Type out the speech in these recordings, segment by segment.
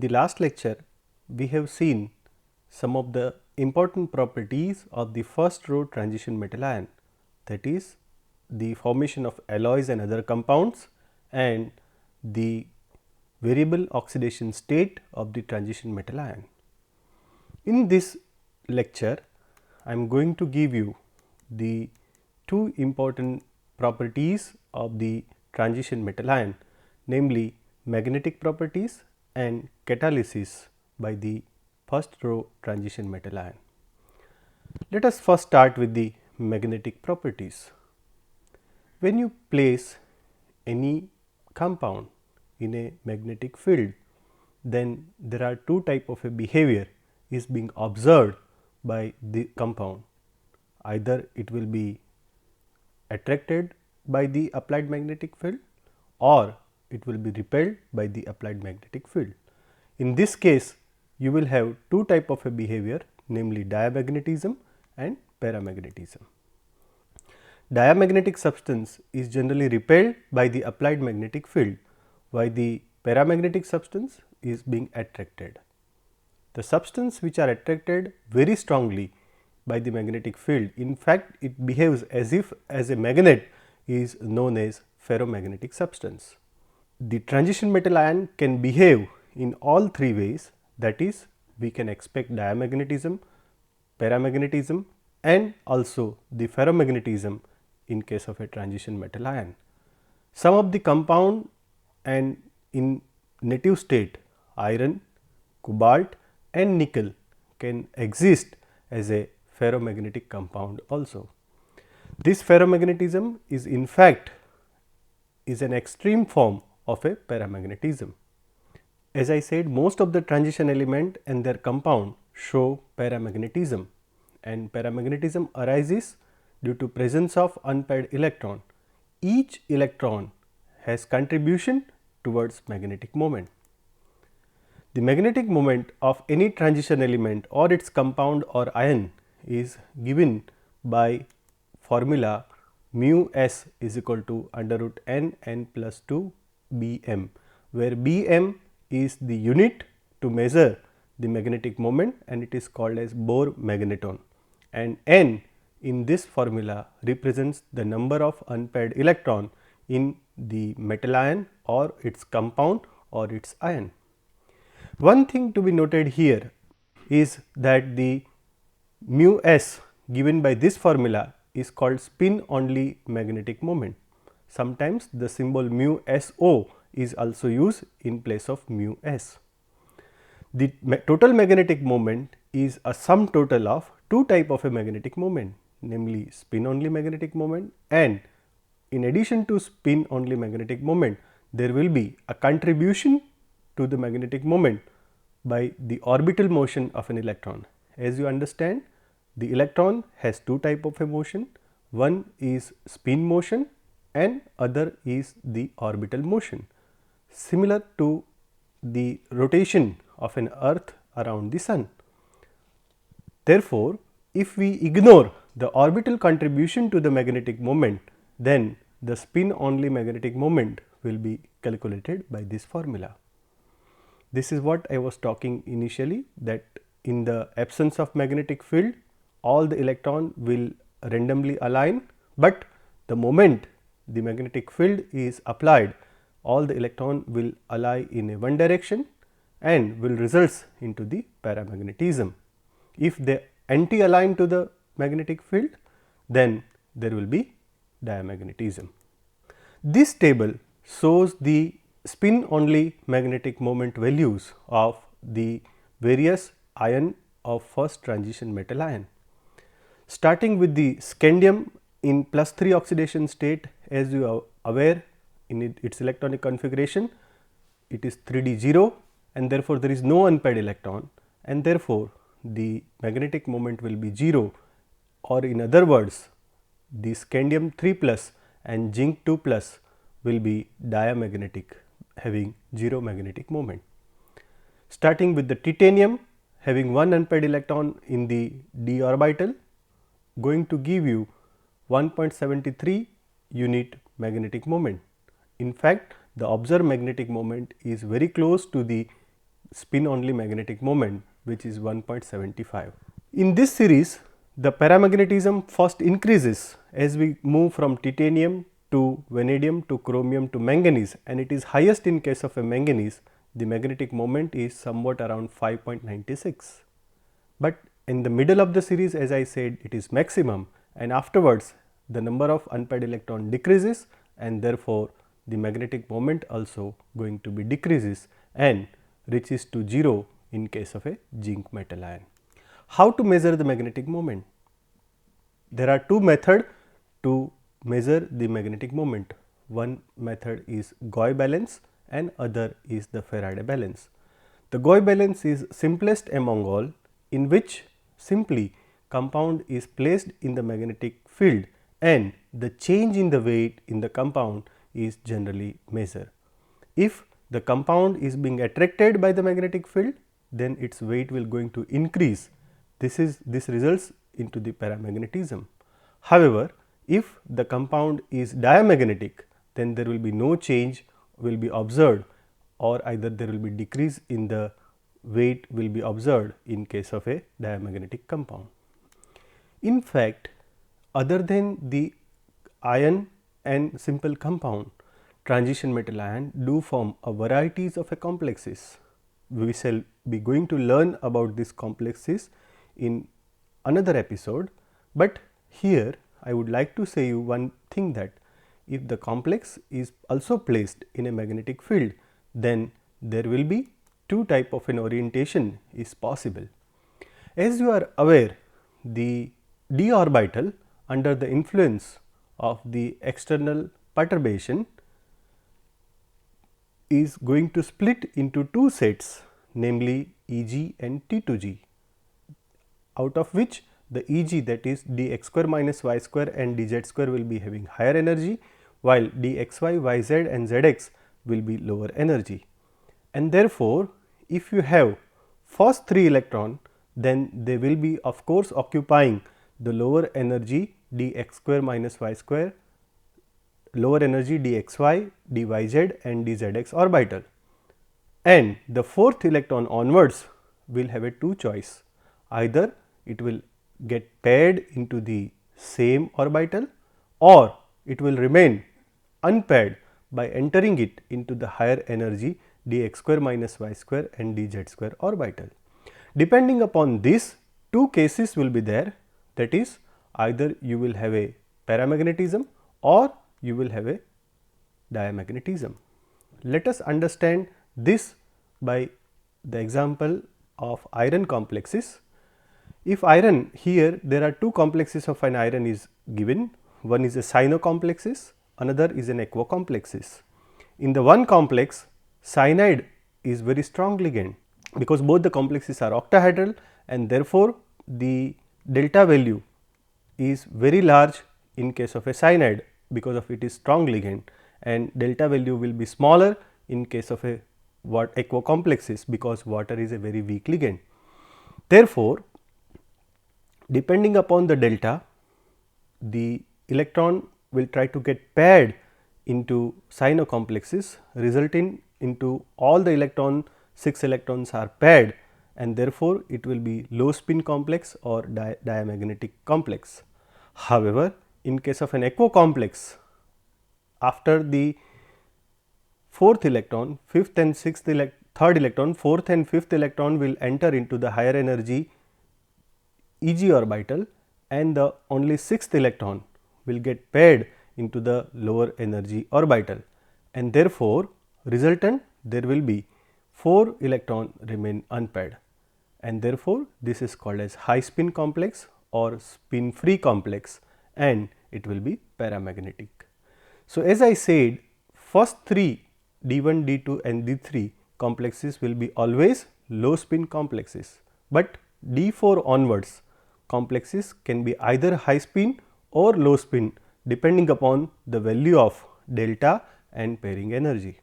the last lecture, we have seen some of the important properties of the first row transition metal ion, that is the formation of alloys and other compounds and the variable oxidation state of the transition metal ion. In this lecture, I am going to give you the two important properties of the transition metal ion, namely magnetic properties and catalysis by the first row transition metal ion. Let us first start with the magnetic properties. When you place any compound in a magnetic field, then there are two type of a behavior is being observed by the compound. Either it will be attracted by the applied magnetic field or it will be repelled by the applied magnetic field. In this case, you will have two type of a behavior, namely diamagnetism and paramagnetism. Diamagnetic substance is generally repelled by the applied magnetic field, while the paramagnetic substance is being attracted. The substance which are attracted very strongly by the magnetic field, in fact, it behaves as if as a magnet, is known as ferromagnetic substance. The transition metal ion can behave in all three ways, that is, we can expect diamagnetism, paramagnetism and also the ferromagnetism in case of a transition metal ion. Some of the compound and in native state, iron, cobalt and nickel can exist as a ferromagnetic compound also. This ferromagnetism is in fact is an extreme form of a paramagnetism. As I said, most of the transition element and their compound show paramagnetism, and paramagnetism arises due to presence of unpaired electron. Each electron has contribution towards magnetic moment. The magnetic moment of any transition element or its compound or ion is given by formula mu s is equal to under root n plus 2 Bm, where Bm is the unit to measure the magnetic moment and it is called as Bohr magneton, and n in this formula represents the number of unpaired electron in the metal ion or its compound or its ion. One thing to be noted here is that the mu s given by this formula is called spin only magnetic moment. Sometimes the symbol mu SO is also used in place of mu s. The total magnetic moment is a sum total of two type of a magnetic moment, namely spin only magnetic moment, and in addition to spin only magnetic moment, there will be a contribution to the magnetic moment by the orbital motion of an electron. As you understand, the electron has two type of a motion, one is spin motion and other is the orbital motion, similar to the rotation of an earth around the sun. Therefore, if we ignore the orbital contribution to the magnetic moment, then the spin only magnetic moment will be calculated by this formula. This is what I was talking initially, that in the absence of magnetic field, all the electron will randomly align, but the moment the magnetic field is applied, all the electron will ally in a one direction and will results into the paramagnetism. If they anti-align to the magnetic field, then there will be diamagnetism. This table shows the spin only magnetic moment values of the various ion of first transition metal ion. Starting with the scandium in +3 oxidation state, as you are aware in its electronic configuration, it is 3d0 and therefore, there is no unpaired electron and therefore, the magnetic moment will be 0, or in other words, the scandium 3 plus and zinc 2 plus will be diamagnetic, having 0 magnetic moment. Starting with the titanium having one unpaired electron in the d orbital, going to give you 1.73 unit magnetic moment. In fact, the observed magnetic moment is very close to the spin only magnetic moment, which is 1.75. In this series, the paramagnetism first increases as we move from titanium to vanadium to chromium to manganese, and it is highest in case of a manganese. The magnetic moment is somewhat around 5.96. But in the middle of the series, as I said, it is maximum, and afterwards the number of unpaired electron decreases, and therefore the magnetic moment also going to be decreases and reaches to 0 in case of a zinc metal ion. How to measure the magnetic moment? There are two methods to measure the magnetic moment. One method is Gauss balance and other is the Faraday balance. The Gauss balance is simplest among all, in which simply compound is placed in the magnetic field and the change in the weight in the compound is generally measured. If the compound is being attracted by the magnetic field, then its weight will going to increase. This results into the paramagnetism. However, if the compound is diamagnetic, then there will be no change will be observed, or either there will be decrease in the weight will be observed in case of a diamagnetic compound. In fact, other than the iron and simple compound, transition metal ion do form a varieties of a complexes. We shall be going to learn about these complexes in another episode, but here I would like to say you one thing, that if the complex is also placed in a magnetic field, then there will be two type of an orientation is possible. As you are aware, the d orbital under the influence of the external perturbation is going to split into two sets, namely Eg and T2g, out of which the Eg, that is dx square minus y square and dz square, will be having higher energy, while dxy, yz and zx will be lower energy. And therefore, if you have first 3 electron, then they will be of course occupying the lower energy dx square minus y square, lower energy dxy, dyz and dzx orbital, and the fourth electron onwards will have a two choice. Either it will get paired into the same orbital, or it will remain unpaired by entering it into the higher energy dx square minus y square and dz square orbital. Depending upon this, two cases will be there, that is, either you will have a paramagnetism or you will have a diamagnetism. Let us understand this by the example of iron complexes. If iron, here there are two complexes of an iron is given, one is a cyano complexes, another is an aquo complexes. In the one complex, cyanide is very strong ligand, because both the complexes are octahedral, and therefore, the delta value is very large in case of a cyanide, because of it is strong ligand, and delta value will be smaller in case of a aquo complexes, because water is a very weak ligand. Therefore, depending upon the delta, the electron will try to get paired into cyano complexes, resulting into all the 6 electrons are paired, and therefore, it will be low spin complex or diamagnetic complex. However, in case of an aquo complex, after the fourth electron, fifth and third electron, fourth and fifth electron will enter into the higher energy Eg orbital, and the only sixth electron will get paired into the lower energy orbital, and therefore, resultant there will be 4 electron remain unpaired, and therefore, this is called as high spin complex or spin free complex, and it will be paramagnetic. So, as I said, first 3 D1, D2 and D3 complexes will be always low spin complexes, but D4 onwards complexes can be either high spin or low spin, depending upon the value of delta and pairing energy.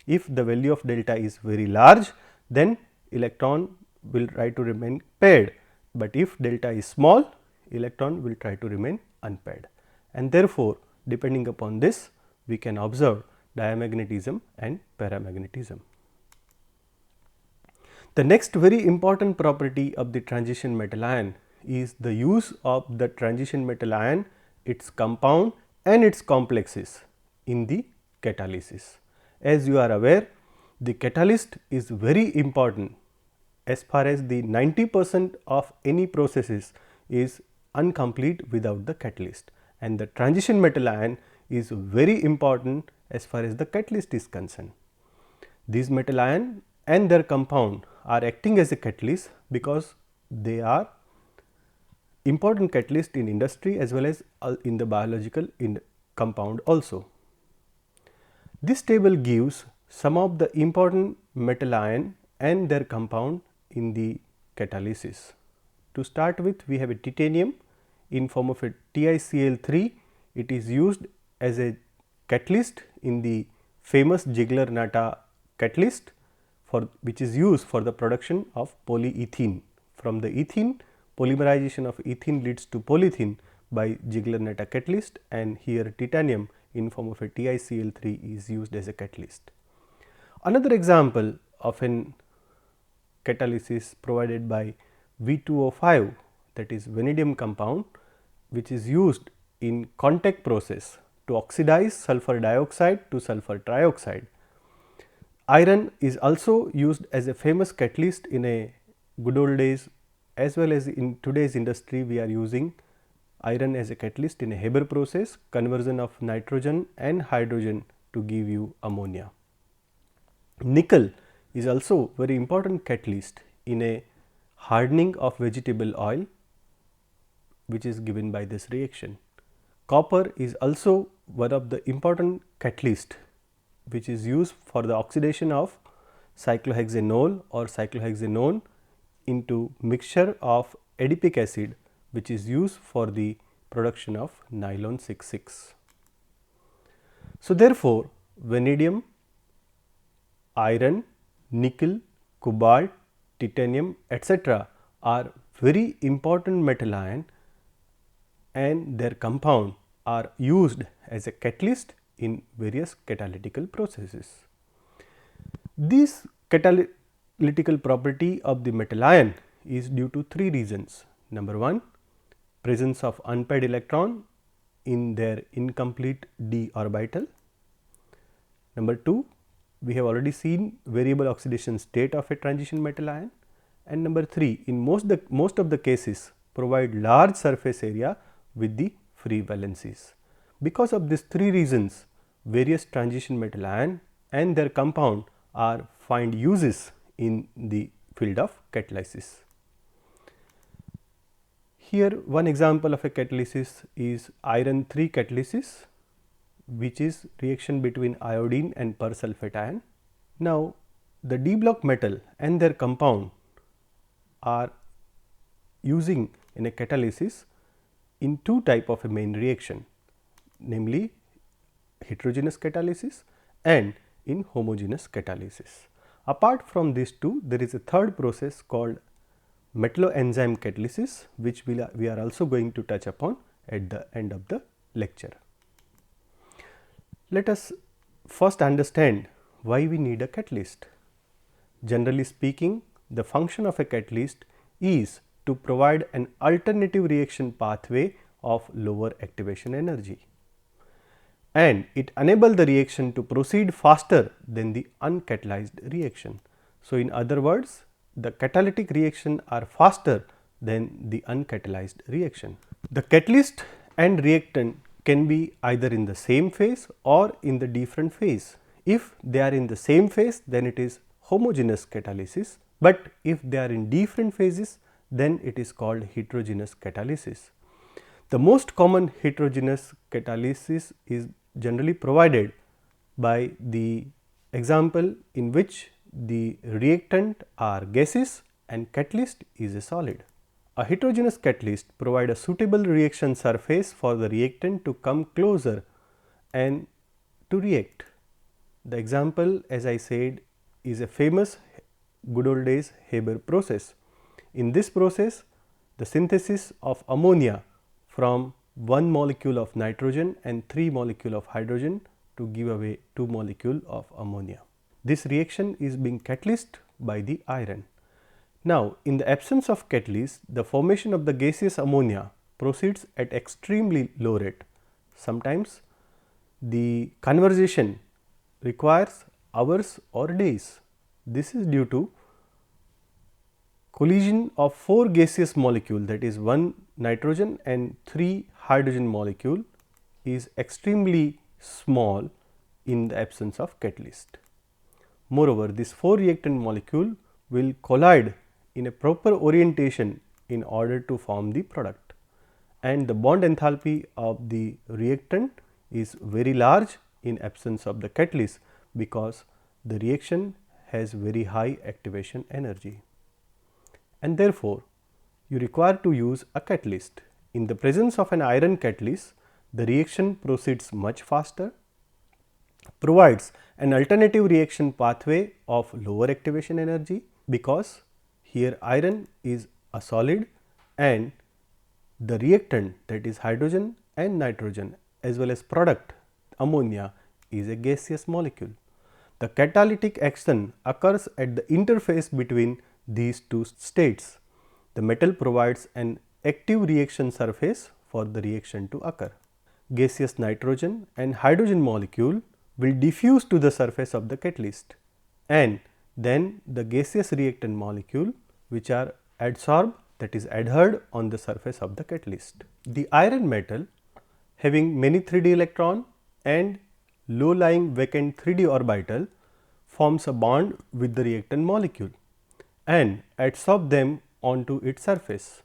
If the value of delta is very large, then electron will try to remain paired, but if delta is small, electron will try to remain unpaired, and therefore, depending upon this, we can observe diamagnetism and paramagnetism. The next very important property of the transition metal ion is the use of the transition metal ion, its compound and its complexes in the catalysis. As you are aware, the catalyst is very important as far as the 90% of any processes is incomplete without the catalyst, and the transition metal ion is very important as far as the catalyst is concerned. These metal ion and their compound are acting as a catalyst because they are important catalyst in industry as well as in the biological compound also. This table gives some of the important metal ion and their compound in the catalysis. To start with, we have a titanium in form of a TiCl3. It is used as a catalyst in the famous Ziegler-Natta catalyst which is used for the production of polyethylene. From the ethene, polymerization of ethene leads to polyethylene by Ziegler-Natta catalyst, and here titanium in form of a TiCl3 is used as a catalyst. Another example of an catalysis provided by V2O5, that is vanadium compound, which is used in contact process to oxidize sulfur dioxide to sulfur trioxide. Iron is also used as a famous catalyst in a good old days, as well as in today's industry. We are using iron as a catalyst in a Haber process, conversion of nitrogen and hydrogen to give you ammonia. Nickel is also very important catalyst in a hardening of vegetable oil, which is given by this reaction. Copper is also one of the important catalyst which is used for the oxidation of cyclohexanol or cyclohexanone into mixture of adipic acid, which is used for the production of nylon 6,6. So, therefore, vanadium, iron, nickel, cobalt, titanium, etc. are very important metal ion, and their compound are used as a catalyst in various catalytical processes. This catalytical property of the metal ion is due to three reasons. Number 1, presence of unpaired electron in their incomplete d orbital. Number 2, we have already seen variable oxidation state of a transition metal ion, and number 3, in most of the cases provide large surface area with the free valencies. Because of these three reasons, various transition metal ion and their compound are find uses in the field of catalysis. Here one example of a catalysis is iron 3 catalysis, which is reaction between iodine and persulfate ion. Now, the d block metal and their compound are using in a catalysis in two type of a main reaction, namely heterogeneous catalysis and in homogeneous catalysis. Apart from these two, there is a third process called metalloenzyme catalysis, which we are also going to touch upon at the end of the lecture. Let us first understand why we need a catalyst. Generally speaking, the function of a catalyst is to provide an alternative reaction pathway of lower activation energy, and it enables the reaction to proceed faster than the uncatalyzed reaction. So, in other words, the catalytic reaction are faster than the uncatalyzed reaction. The catalyst and reactant can be either in the same phase or in the different phase. If they are in the same phase, then it is homogeneous catalysis, but if they are in different phases, then it is called heterogeneous catalysis. The most common heterogeneous catalysis is generally provided by the example in which the reactant are gases and catalyst is a solid. A heterogeneous catalyst provide a suitable reaction surface for the reactant to come closer and to react. The example, as I said, is a famous good old days Haber process. In this process, the synthesis of ammonia from 1 molecule of nitrogen and 3 molecule of hydrogen to give away 2 molecule of ammonia. This reaction is being catalyzed by the iron. Now, in the absence of catalyst, the formation of the gaseous ammonia proceeds at extremely low rate. Sometimes the conversion requires hours or days. This is due to collision of 4 gaseous molecules, that is 1 nitrogen and 3 hydrogen molecule is extremely small in the absence of catalyst. Moreover, this 4 reactant molecule will collide in a proper orientation in order to form the product, and the bond enthalpy of the reactant is very large in absence of the catalyst, because the reaction has very high activation energy, and therefore, you require to use a catalyst. In the presence of an iron catalyst, the reaction proceeds much faster, provides an alternative reaction pathway of lower activation energy, because here iron is a solid and the reactant, that is hydrogen and nitrogen, as well as product ammonia, is a gaseous molecule. The catalytic action occurs at the interface between these two states. The metal provides an active reaction surface for the reaction to occur. Gaseous nitrogen and hydrogen molecule will diffuse to the surface of the catalyst, and then the gaseous reactant molecule which are adsorbed, that is adhered on the surface of the catalyst. The iron metal having many 3D electron and low lying vacant 3D orbital forms a bond with the reactant molecule and adsorb them onto its surface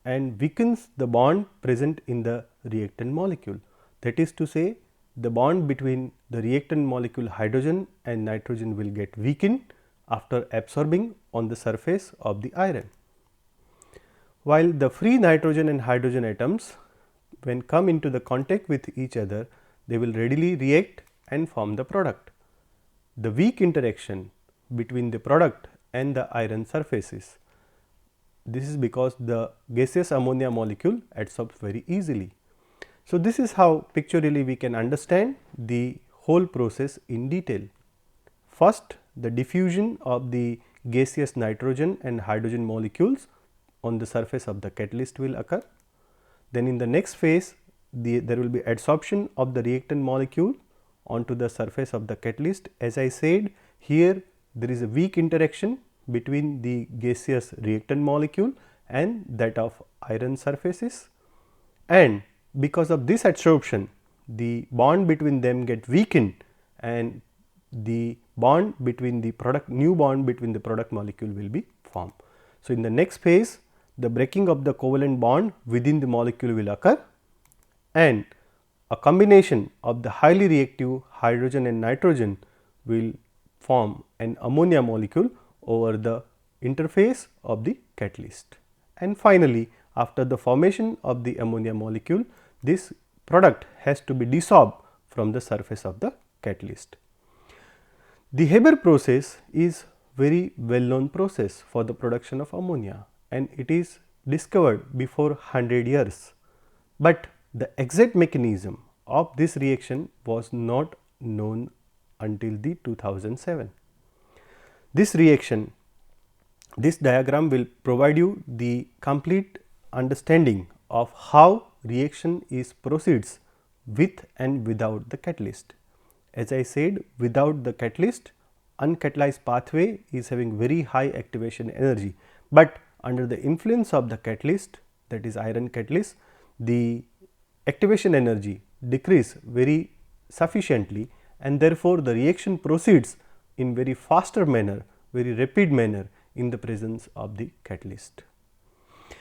and weakens the bond present in the reactant molecule. That is to say, the bond between the reactant molecule hydrogen and nitrogen will get weakened after absorbing on the surface of the iron. While the free nitrogen and hydrogen atoms, when come into the contact with each other, they will readily react and form the product. The weak interaction between the product and the iron surfaces. This is because the gaseous ammonia molecule adsorbs very easily. So, this is how pictorially we can understand the whole process in detail. First, the diffusion of the gaseous nitrogen and hydrogen molecules on the surface of the catalyst will occur. Then in the next phase, there will be adsorption of the reactant molecule onto the surface of the catalyst. As I said, here there is a weak interaction between the gaseous reactant molecule and that of iron surfaces, and because of this adsorption, the bond between them get weakened and the bond between the product, new bond between the product molecule will be formed. So, in the next phase, the breaking of the covalent bond within the molecule will occur, and a combination of the highly reactive hydrogen and nitrogen will form an ammonia molecule over the interface of the catalyst. And finally, after the formation of the ammonia molecule, this product has to be desorbed from the surface of the catalyst. The Haber process is very well known process for the production of ammonia, and it is discovered before 100 years, but the exact mechanism of this reaction was not known until the 2007. This reaction, this diagram will provide you the complete understanding of how reaction is proceeds with and without the catalyst. As I said, without the catalyst, uncatalyzed pathway is having very high activation energy, but under the influence of the catalyst, that is iron catalyst, the activation energy decrease very sufficiently, and therefore, the reaction proceeds in very faster manner, very rapid manner in the presence of the catalyst.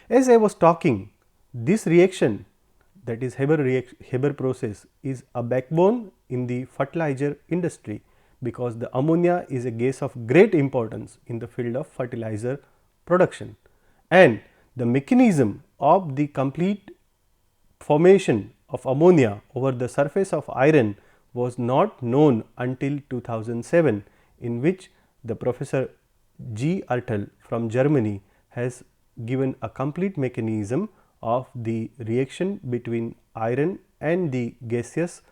As I was talking, this reaction, that is Haber process, is a backbone in the fertilizer industry, because the ammonia is a gas of great importance in the field of fertilizer production, and the mechanism of the complete formation of ammonia over the surface of iron was not known until 2007, in which the Professor G. Ertel from Germany has given a complete mechanism of the reaction between iron and the gaseous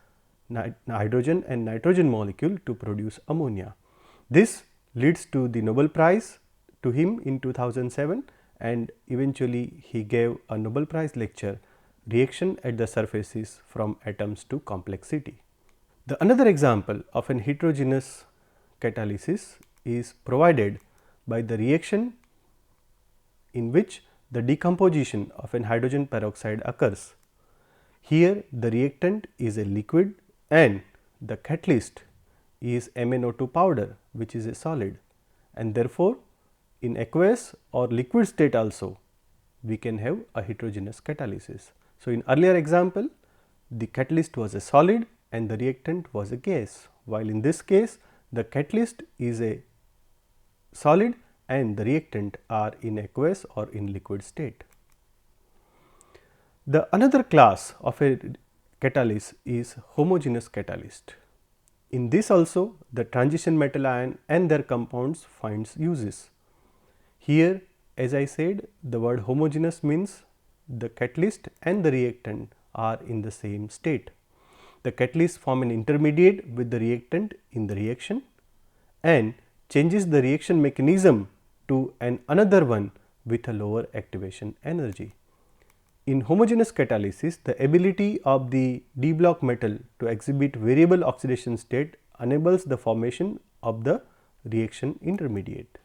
hydrogen and nitrogen molecule to produce ammonia. This leads to the Nobel Prize to him in 2007, and eventually he gave a Nobel Prize lecture, Reaction at the Surfaces from Atoms to Complexity. The another example of an heterogeneous catalysis is provided by the reaction in which the decomposition of an hydrogen peroxide occurs. Here the reactant is a liquid and the catalyst is MnO2 powder, which is a solid, and therefore, in aqueous or liquid state also we can have a heterogeneous catalysis. So, in earlier example the catalyst was a solid and the reactant was a gas, while in this case the catalyst is a solid and the reactant are in aqueous or in liquid state. The another class of a catalyst is homogeneous catalyst. In this also the transition metal ion and their compounds finds uses. Here, as I said, the word homogeneous means the catalyst and the reactant are in the same state. The catalyst form an intermediate with the reactant in the reaction and changes the reaction mechanism to another one with a lower activation energy. In homogeneous catalysis, the ability of the d block metal to exhibit variable oxidation state enables the formation of the reaction intermediate.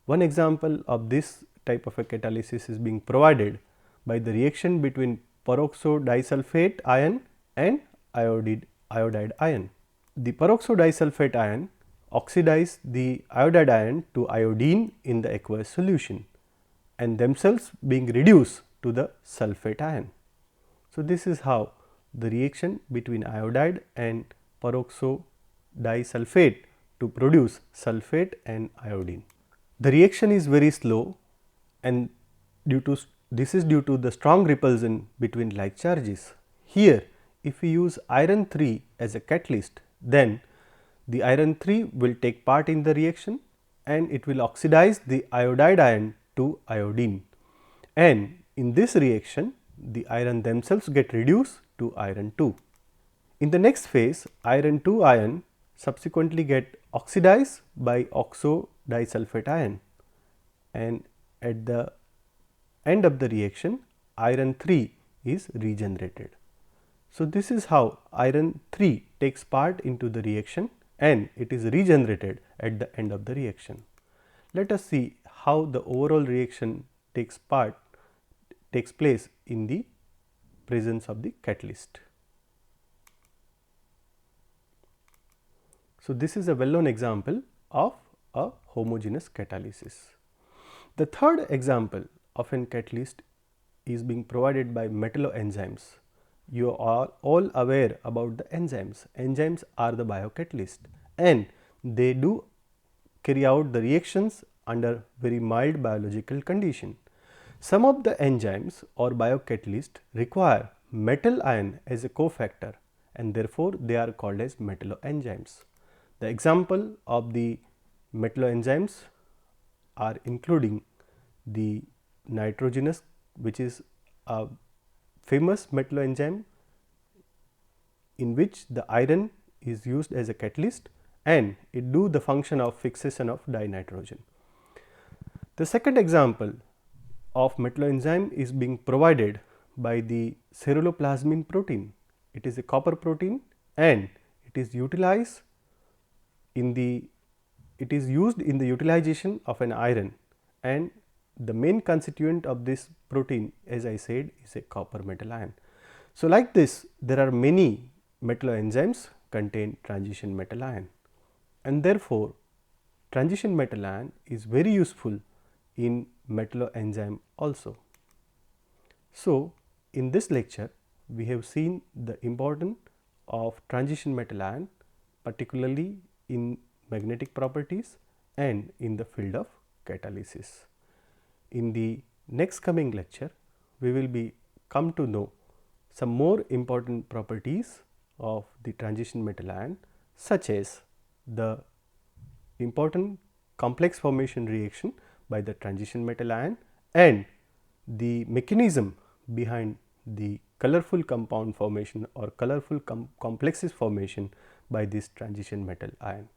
One example of this type of a catalysis is being provided by the reaction between peroxo disulfate ion and iodide ion. The peroxo disulfate ion oxidize the iodide ion to iodine in the aqueous solution and themselves being reduced to the sulfate ion. So, this is how the reaction between iodide and peroxo disulfate to produce sulfate and iodine. The reaction is very slow and this is due to the strong repulsion between like charges. Here, if we use iron 3 as a catalyst, then the iron 3 will take part in the reaction and it will oxidize the iodide ion to iodine, and in this reaction the iron themselves get reduced to iron 2. In the next phase, iron 2 ion subsequently get oxidized by oxo disulfate ion, and at the end of the reaction iron 3 is regenerated. So, this is how iron 3 takes part into the reaction and it is regenerated at the end of the reaction. Let us see how the overall reaction takes place in the presence of the catalyst. So, this is a well known example of a homogeneous catalysis. The third example of an catalyst is being provided by metalloenzymes. You are all aware about the enzymes. Enzymes are the biocatalyst and they do carry out the reactions under very mild biological condition. Some of the enzymes or biocatalysts require metal ion as a cofactor and therefore, they are called as metalloenzymes. The example of the metalloenzymes are including the nitrogenous, which is a famous metalloenzyme in which the iron is used as a catalyst and it do the function of fixation of dinitrogen. The second example of metalloenzyme is being provided by the ceruloplasmin protein. It is a copper protein and it is utilized in the used in the utilization of an iron, and the main constituent of this protein, as I said, is a copper metal ion. So, like this there are many metalloenzymes contain transition metal ion, and therefore, transition metal ion is very useful in metalloenzyme also. So, in this lecture we have seen the importance of transition metal ion, particularly in magnetic properties and in the field of catalysis. In the next coming lecture, we will come to know some more important properties of the transition metal ion, such as the important complex formation reaction by the transition metal ion and the mechanism behind the colorful compound formation or colorful complexes formation by this transition metal ion.